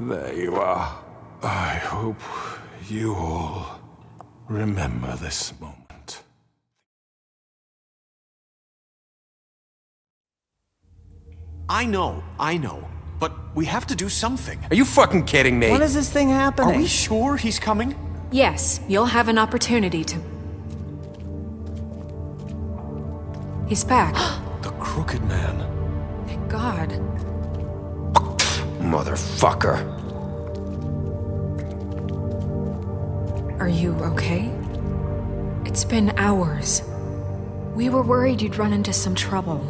There you are. I hope you all remember this moment. I know. But we have to do something. Are you fucking kidding me? When is this thing happening? Are we sure he's coming? Yes, you'll have an opportunity to... He's back. The Crooked Man. Thank God. Motherfucker. Are you okay? It's been hours. We were worried you'd run into some trouble.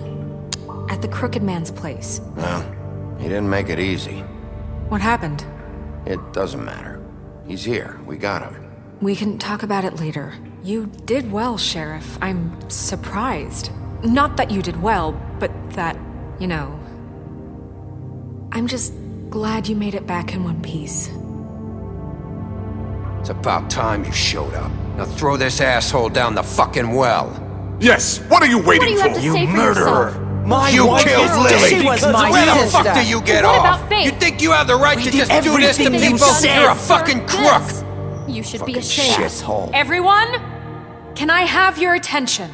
At the Crooked Man's place. Well, he didn't make it easy. What happened? It doesn't matter. He's here. We got him. We can talk about it later. You did well, Sheriff. I'm surprised. Not that you did well, but that, you know... I'm just glad you made it back in one piece. It's about time you showed up. Now throw this asshole down the fucking well. Yes! What are you waiting What do you have to say for yourself? You killed Lily! She was my Where the sister. fuck do you get What off? about Faith? You think you have the right to did just do this to everything you people? said. You're a fucking crook! This. You should be Fucking ashamed. shithole. Everyone, can I have your attention?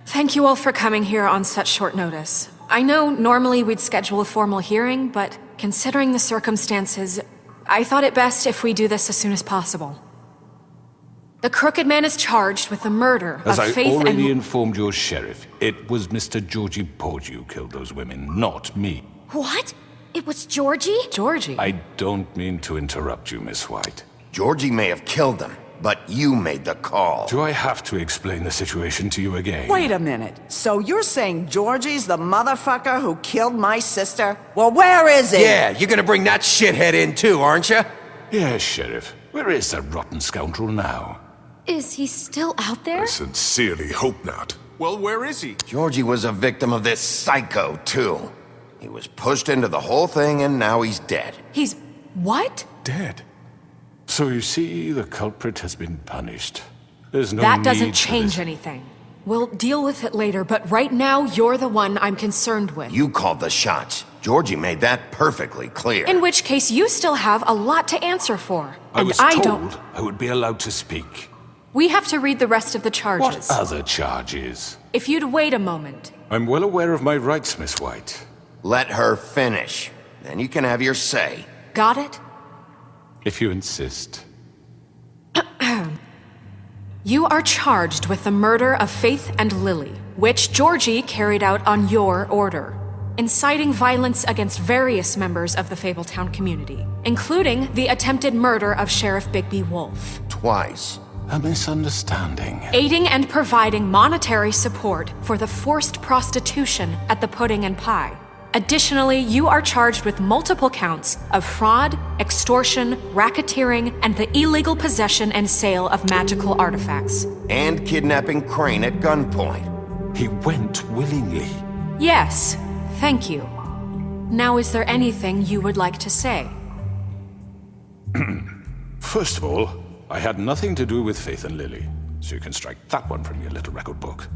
Thank you all for coming here on such short notice. I know normally we'd schedule a formal hearing, but considering the circumstances, I thought it best if we do this as soon as possible. The Crooked Man is charged with the murder As of I Faith already and... informed your sheriff, it was Mr. Georgie Porgy who killed those women, not me. What? It was Georgie? Georgie. I don't mean to interrupt you, Miss White. Georgie may have killed them, but you made the call. Do I have to explain the situation to you again? Wait a minute. So you're saying Georgie's the motherfucker who killed my sister? Well, where is he? Yeah, you're gonna bring that shithead in too, aren't you? Yes, Sheriff. Where is that rotten scoundrel now? Is he still out there? Sincerely hope not. Well, where is he? Georgie was a victim of this psycho, too. He was pushed into the whole thing and now he's dead. He's... what? Dead. So you see, the culprit has been punished. There's no That need doesn't for change this. anything. We'll deal with it later, but right now, you're the one I'm concerned with. You called the shots. Georgie made that perfectly clear. In which case, you still have a lot to answer for. I And was told don't... I would be allowed to speak. We have to read the rest of the charges. What other charges? If you'd wait a moment. I'm well aware of my rights, Miss White. Let her finish. Then you can have your say. Got it? If you insist. You are charged with the murder of Faith and Lily, which Georgie carried out on your order, inciting violence against various members of the Fabletown community, including the attempted murder of Sheriff Bigby Wolf. Twice. A misunderstanding. Aiding and providing monetary support for the forced prostitution at the Pudding and Pie. Additionally, you are charged with multiple counts of fraud, extortion, racketeering, and the illegal possession and sale of magical artifacts. And kidnapping Crane at gunpoint. He went willingly. Yes, thank you. Now, is there anything you would like to say? First of all, I had nothing to do with Faith and Lily, so you can strike that one from your little record book.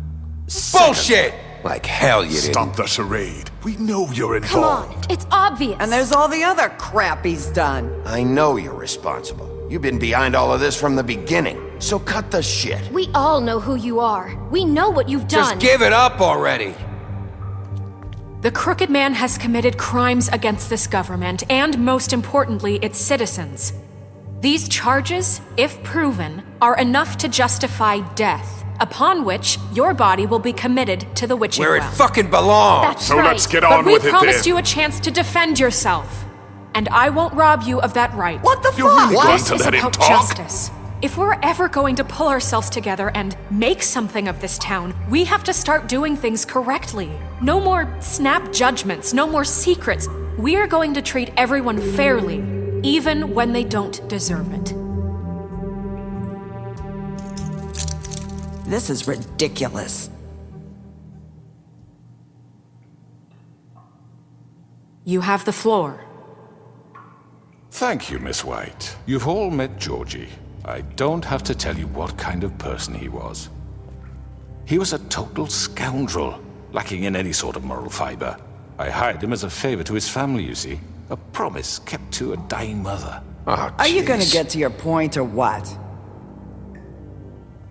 Bullshit! Like hell you didn't. Stop the charade. We know you're Come involved. on, it's obvious. And there's all the other crap he's done. I know you're responsible. You've been behind all of this from the beginning. So cut the shit. We all know who you are. We know what you've done. Just give it up already. The Crooked Man has committed crimes against this government and, most importantly, its citizens. These charges, if proven, are enough to justify death, upon which your body will be committed to the witching Where it well. fucking belongs. That's So right. let's get But on we with it promised then. you a chance to defend yourself, and I won't rob you of that right. What the You're fuck? really going This to is let him about talk? justice. If we're ever going to pull ourselves together and make something of this town, we have to start doing things correctly. No more snap judgments, no more secrets. We are going to treat everyone fairly, even when they don't deserve it. This is ridiculous. You have the floor. Thank you, Miss White. You've all met Georgie. I don't have to tell you what kind of person he was. He was a total scoundrel, lacking in any sort of moral fiber. I hired him as a favor to his family, you see. A promise kept to a dying mother. Oh, Are you gonna jeez. get to your point or what?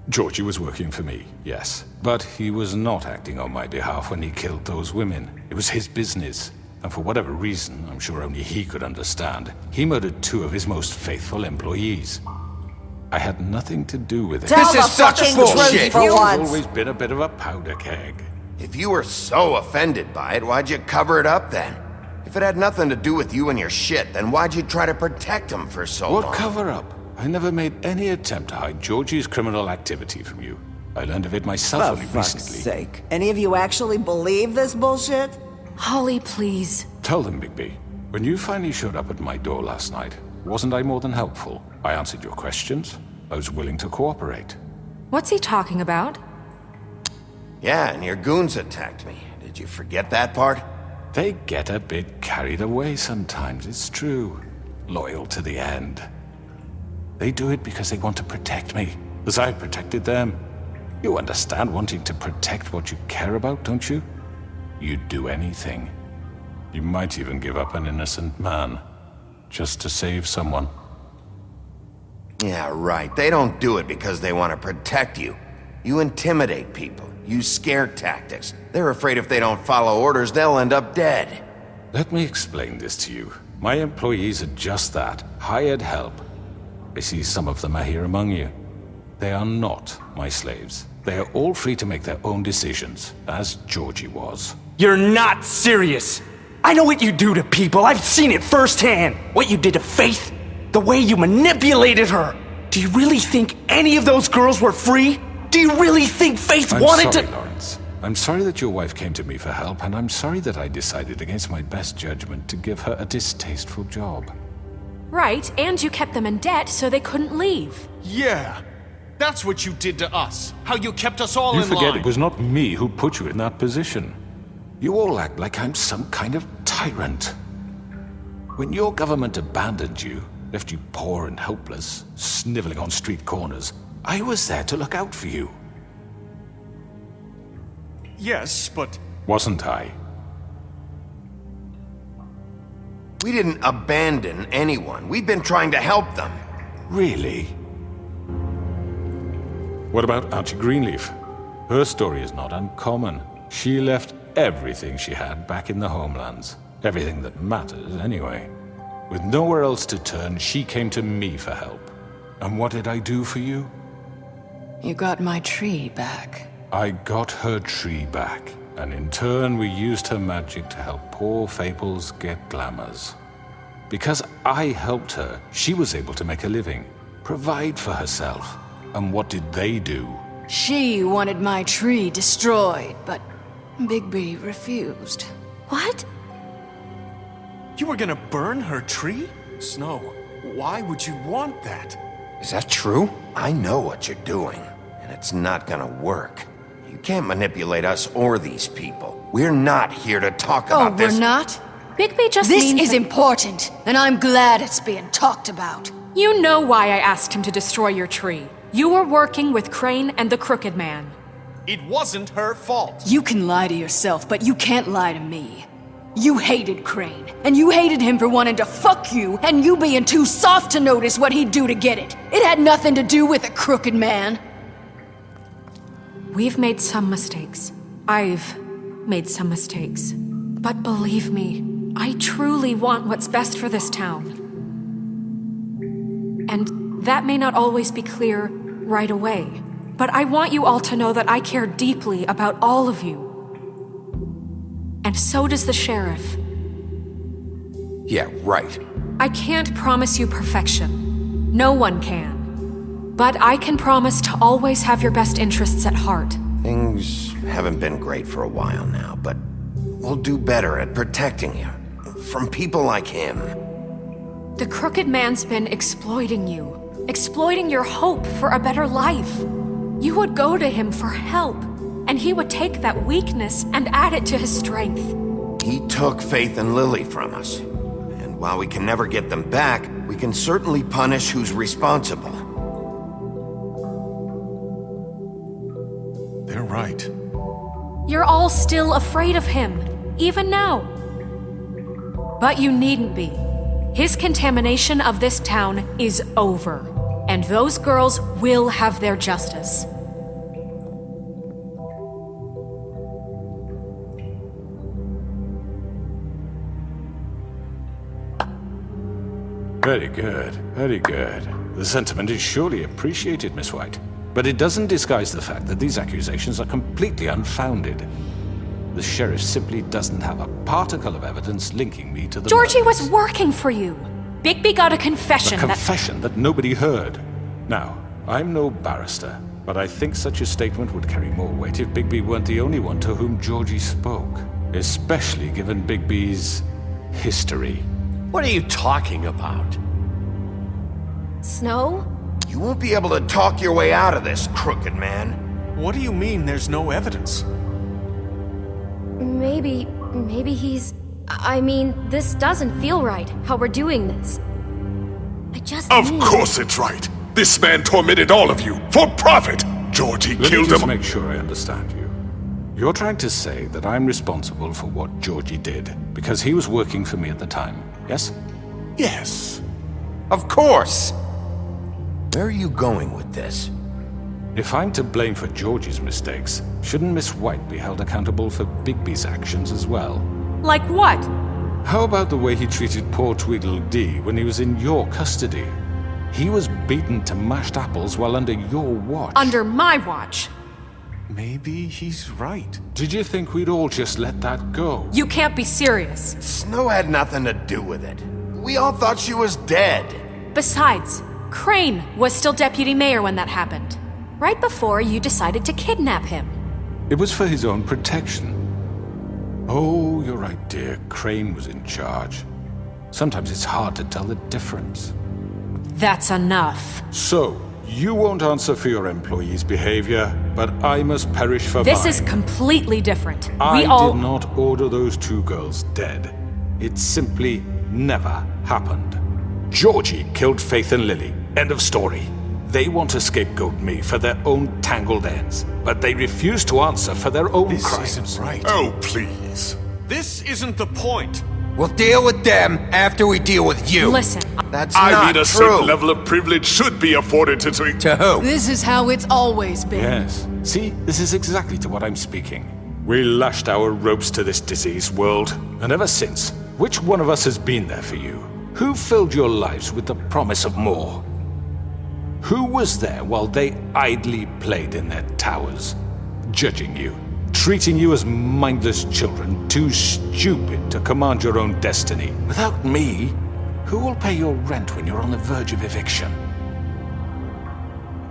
Georgie was working for me, yes. But he was not acting on my behalf when he killed those women. It was his business. And for whatever reason, I'm sure only he could understand, he murdered 2 of his most faithful employees. I had nothing to do with it. Tell This the is such fucking bullshit. truth for You've once. always been a bit of a powder keg. If you were so offended by it, why'd you cover it up then? If it had nothing to do with you and your shit, then why'd you try to protect him for so long? What cover-up? I never made any attempt to hide Georgie's criminal activity from you. I learned of it myself For only fuck's recently. sake. Any of you actually believe this bullshit? Holly, please. Tell them, Bigby. When you finally showed up at my door last night, wasn't I more than helpful? I answered your questions. I was willing to cooperate. What's he talking about? Yeah, and your goons attacked me. Did you forget that part? They get a bit carried away sometimes, it's true. Loyal to the end. They do it because they want to protect me, as I protected them. You understand wanting to protect what you care about, don't you? You'd do anything. You might even give up an innocent man, just to save someone. Yeah, right. They don't do it because they want to protect you. You intimidate people, use scare tactics. They're afraid if they don't follow orders, they'll end up dead. Let me explain this to you. My employees are just that, hired help. I see some of them are here among you. They are not my slaves. They are all free to make their own decisions, as Georgie was. You're not serious. I know what you do to people. I've seen it firsthand. What you did to Faith. The way you manipulated her. Do you really think any of those girls were free? Do you really think Faith I'm wanted sorry, to— Lawrence. I'm sorry that your wife came to me for help, and I'm sorry that I decided against my best judgment to give her a distasteful job. Right, and you kept them in debt so they couldn't leave. Yeah. That's what you did to us. How you kept us all You in forget line. it was not me who put you in that position. You all act like I'm some kind of tyrant. When your government abandoned you, left you poor and helpless, sniveling on street corners, I was there to look out for you. Yes, but Wasn't I? We didn't abandon anyone. We've been trying to help them. Really? What about Auntie Greenleaf? Her story is not uncommon. She left everything she had back in the homelands. Everything that matters, anyway. With nowhere else to turn, she came to me for help. And what did I do for you? You got my tree back. I got her tree back, and in turn we used her magic to help poor fables get glamours. Because I helped her, she was able to make a living, provide for herself. And what did they do? She wanted my tree destroyed, but Bigby refused. What? you were gonna burn her tree? Snow, why would you want that? Is that true? I know what you're doing, and it's not gonna work. You can't manipulate us or these people. We're not here to talk about this. We're not? Bigby just This means is that- important, and I'm glad it's being talked about. You know why I asked him to destroy your tree. You were working with Crane and the Crooked Man. It wasn't her fault. You can lie to yourself, but you can't lie to me. You hated Crane, and you hated him for wanting to fuck you, and you being too soft to notice what he'd do to get it. It had nothing to do with a crooked man. We've made some mistakes. I've made some mistakes. But believe me, I truly want what's best for this town. And that may not always be clear right away, but I want you all to know that I care deeply about all of you. And so does the sheriff. Yeah, right. I can't promise you perfection. No one can. But I can promise to always have your best interests at heart. Things haven't been great for a while now, but we'll do better at protecting you. From people like him. The Crooked Man's been exploiting you. Exploiting your hope for a better life. You would go to him for help, and he would take that weakness and add it to his strength. He took Faith and Lily from us. And while we can never get them back, we can certainly punish who's responsible. They're right. You're all still afraid of him, even now. But you needn't be. His contamination of this town is over, and those girls will have their justice. Very good, very good. The sentiment is surely appreciated, Miss White. But it doesn't disguise the fact that these accusations are completely unfounded. The sheriff simply doesn't have a particle of evidence linking me to the Georgie murders. was working for you. Bigby got a confession A confession that nobody heard. Now, I'm no barrister, but I think such a statement would carry more weight if Bigby weren't the only one to whom Georgie spoke. Especially given Bigby's history. What are you talking about? Snow? You won't be able to talk your way out of this, crooked man. What do you mean there's no evidence? Maybe he's... I mean, this doesn't feel right, how we're doing this. I just Of need... course it's right. This man tormented all of you for profit. Georgie Let me killed just him. make sure I understand you. You're trying to say that I'm responsible for what Georgie did because he was working for me at the time, yes? Yes. Of course! Where are you going with this? If I'm to blame for Georgie's mistakes, shouldn't Miss White be held accountable for Bigby's actions as well? Like what? How about the way he treated poor Tweedledee when he was in your custody? He was beaten to mashed apples while under your watch. Under my watch. Maybe he's right. Did you think we'd all just let that go? You can't be serious. Snow had nothing to do with it. We all thought she was dead. Besides, Crane was still deputy mayor when that happened. Right before you decided to kidnap him. It was for his own protection. Oh, you're right, dear. Crane was in charge. Sometimes it's hard to tell the difference. That's enough. So, you won't answer for your employees' behavior, but I must perish for This mine. is completely different. I We all... did not order those two girls dead. It simply never happened. Georgie killed Faith and Lily. End of story. They want to scapegoat me for their own tangled ends, but they refuse to answer for their own This crimes. isn't right. Oh, please. This isn't the point. We'll deal with them after we deal with you. Listen, That's I not mean, a true. certain level of privilege should be afforded to... To who? This is how it's always been. Yes. See, this is exactly to what I'm speaking. We lashed our ropes to this diseased world, and ever since, which one of us has been there for you? Who filled your lives with the promise of more? Who was there while they idly played in their towers, judging you, treating you as mindless children, too stupid to command your own destiny? Without me, who will pay your rent when you're on the verge of eviction?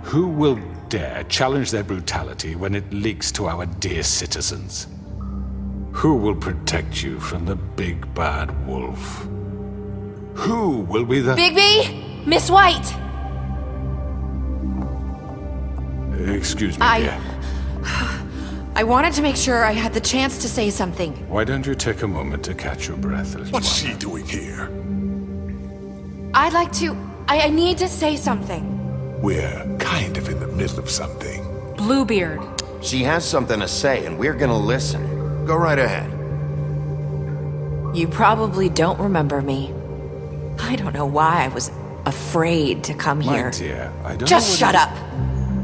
Who will dare challenge their brutality when it leaks to our dear citizens? Who will protect you from the big bad wolf? Who will be the... Bigby? Miss White! Excuse me, dear. I wanted to make sure I had the chance to say something. Why don't you take a moment to catch your breath, little What's one? she doing here? I'd like to... I need to say something. We're kind of in the middle of something. Bluebeard. She has something to say, and we're gonna listen. Go right ahead. You probably don't remember me. I don't know why I was afraid to come My here. dear, I don't Just know shut up!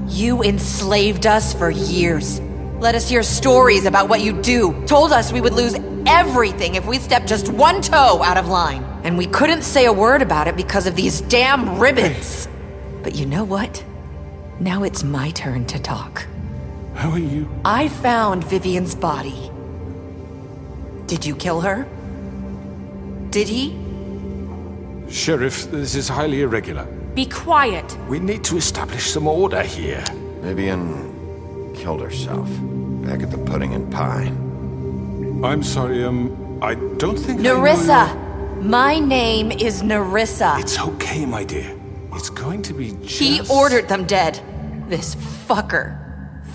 You enslaved us for years. Let us hear stories about what you do. Told us we would lose everything if we stepped just one toe out of line. And we couldn't say a word about it because of these damn ribbons. But you know what? Now it's my turn to talk. How are you? I found Vivian's body. Did you kill her? Did he? Sheriff, this is highly irregular. Be quiet. We need to establish some order here. Vivian killed herself. Back at the Pudding and Pie. I'm sorry, I don't think Nerrisa! My name is Nerrisa. It's okay, my dear. It's going to be just... He ordered them dead. This fucker.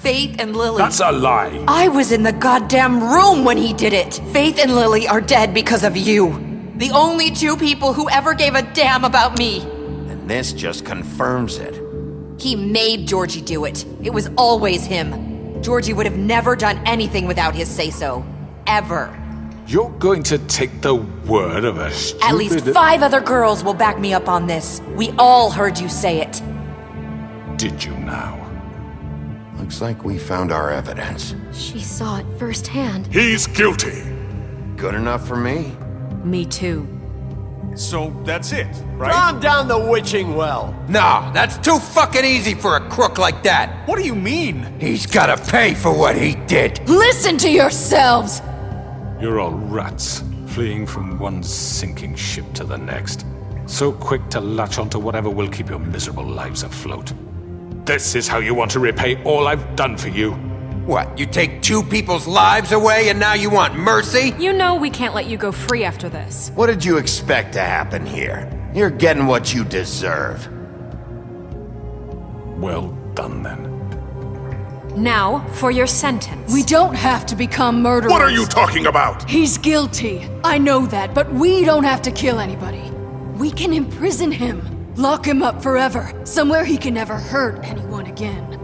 Faith and Lily. That's a lie. I was in the goddamn room when he did it. Faith and Lily are dead because of you. The only two people who ever gave a damn about me. And this just confirms it. He made Georgie do it. It was always him. Georgie would have never done anything without his say-so. Ever. You're going to take the word of a stupid... At least 5 other girls will back me up on this. We all heard you say it. Did you now? Looks like we found our evidence. She saw it firsthand. He's guilty. Good enough for me? Me too. So that's it, right? Calm down the witching well. No, that's too fucking easy for a crook like that. What do you mean? He's gotta pay for what he did. Listen to yourselves! You're all rats, fleeing from one sinking ship to the next. So quick to latch onto whatever will keep your miserable lives afloat. This is how you want to repay all I've done for you. What, you take 2 people's lives away and now you want mercy? You know we can't let you go free after this. What did you expect to happen here? You're getting what you deserve. Well done, then. Now, for your sentence. We don't have to become murderers. What are you talking about? He's guilty. I know that, but we don't have to kill anybody. We can imprison him. Lock him up forever. Somewhere he can never hurt anyone again.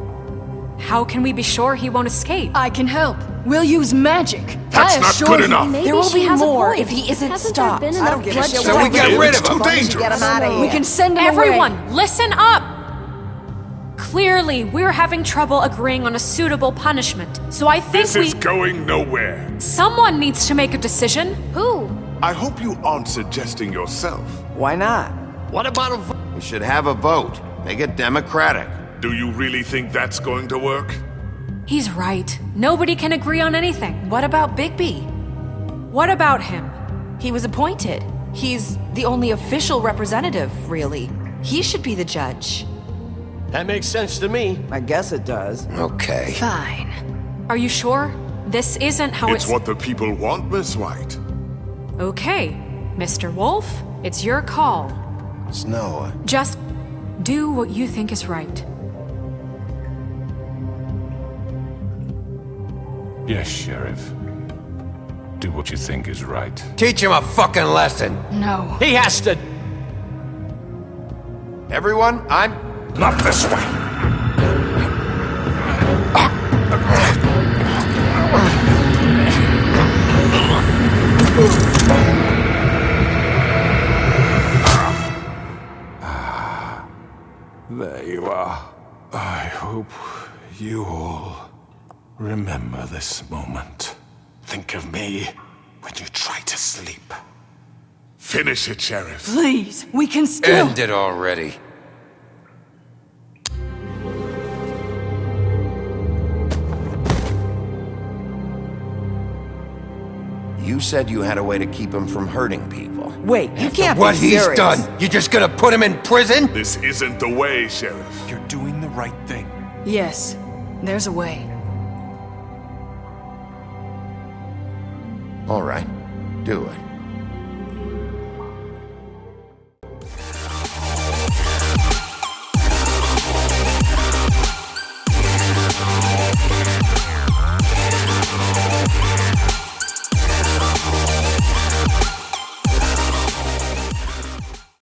How can we be sure he won't escape? I can help. We'll use magic. That's I not assure good you. enough. Maybe There will she be has a more point. if he isn't Hasn't stopped. There been I don't enough give a shit bloodshed? So we get rid It's of too him. dangerous. Get him out of here. We can send him Everyone, away. listen up! Clearly, we're having trouble agreeing on a suitable punishment, so I think This is going nowhere. Someone needs to make a decision. Who? I hope you aren't suggesting yourself. Why not? What about a vote? We should have a vote. Make it democratic. Do you really think that's going to work? He's right. Nobody can agree on anything. What about Bigby? What about him? He was appointed. He's the only official representative, really. He should be the judge. That makes sense to me. I guess it does. Okay. Fine. Are you sure? This isn't how It's what the people want, Miss White. Okay, Mr. Wolf, it's your call. Snow, Just do what you think is right. Yes, Sheriff. Do what you think is right. teach him a fucking lesson. No. He has to. Everyone, Not this way! There you are. I hope you all remember this moment. Think of me when you try to sleep. Finish it, Sheriff. Please, we can still. End it already. You said you had a way to keep him from hurting people. Wait, you can't What be he's serious. done, you just gonna put him in prison? This isn't the way, Sheriff. You're doing the right thing. Yes, there's a way. All right, do it.